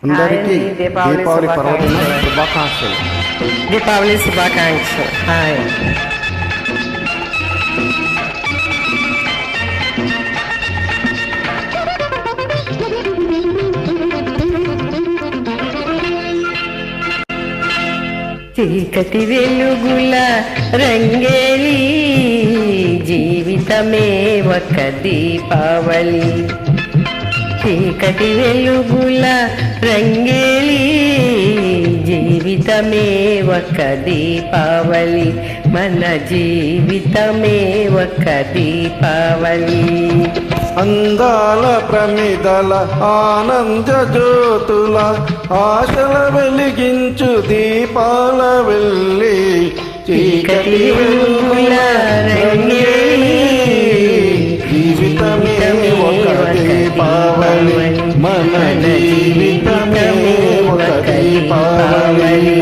అందరికీ దీపావళి పర్వదిన శుభాకాంక్షలు. దీపావళి శుభాకాంక్షలు. హాయ్. చీకటి వెలుగుల రంగేలి జీవితమే ఒక దీపావళి. చీకటి వెలుగుల రంగేలి జీవితమే ఒక దీపావళి. మన జీవితమే ఒక దీపావళి. అందాల ప్రమిదల ఆనంద జ్యోతుల ఆశల వెలిగించు దీపాల వెళ్ళి చీకటి వెలుగుల రంగేలి జీవితమే ఒక దీపావళి. మన జీవితమే ఒక దీపావళి.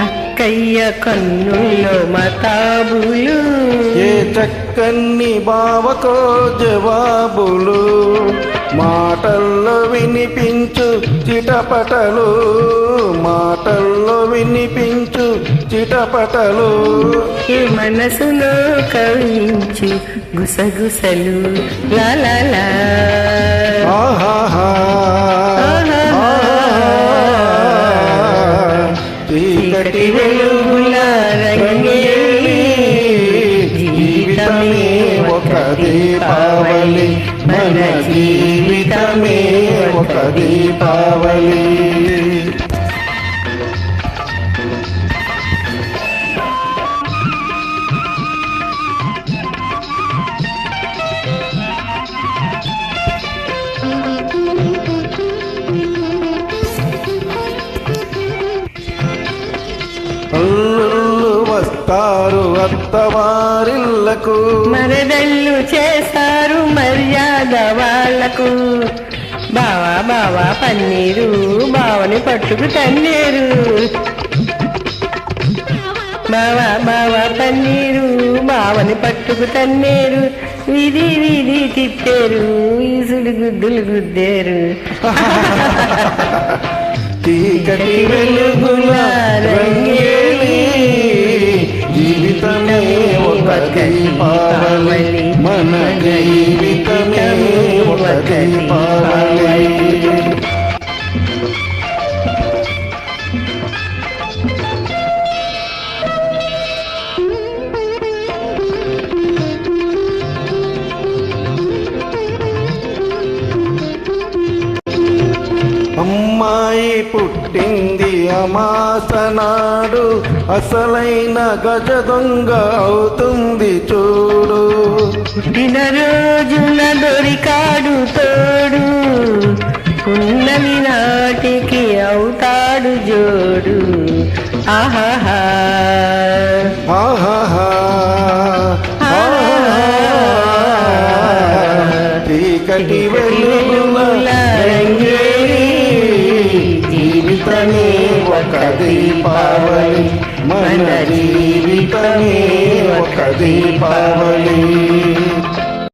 అక్కయ్య కన్నుల్లో మతాబులు, ఏ చక్కని బావకో జవాబులు, మాటల్లో వినిపించు చిటపటలు, మాటల్లో వినిపించు చిటపటలు, ఈ మనసులో కవించు గుసగుసలు. లాలా ఆహాహా చీకటి వెలుగుల రంగేలి జీవితమే ఒక దీపావళి. మన జీవితమే ఒక దీపావళి. అల్లుళ్ళు వస్తారు అత్తవారిళ్లకు, మరదళ్ళు చేస్తారు మర్యాద వాళ్లకు. బావా బావా పన్నీరు బావని పట్టుకు తన్నేరు. బావా బావా పన్నీరు బావని పట్టుకు తన్నేరు. వీధి వీధి తిప్పారు ఈసులు గుద్దులు గుద్దేరు. చీకటి వెలుగుల రంగేలి జీవితమే ఒక దీపావళి. మన జీవితమే ఒక దీపావళి. అమ్మాయి పుట్టింది అమాసనాడు, అసలైన గజ దొంగ అవుతుంది చూడు. పుట్టిన రోజున దొరికాడు తోడు, ఉన్నవి నాటికి అవుతాడు జోడు. ఆహాహా ఆహాహా చీకటి వెలుగుల రంగేలి జీవితమే ఒక దీపావళి. మన జీవితమే ఒక దీపావళి.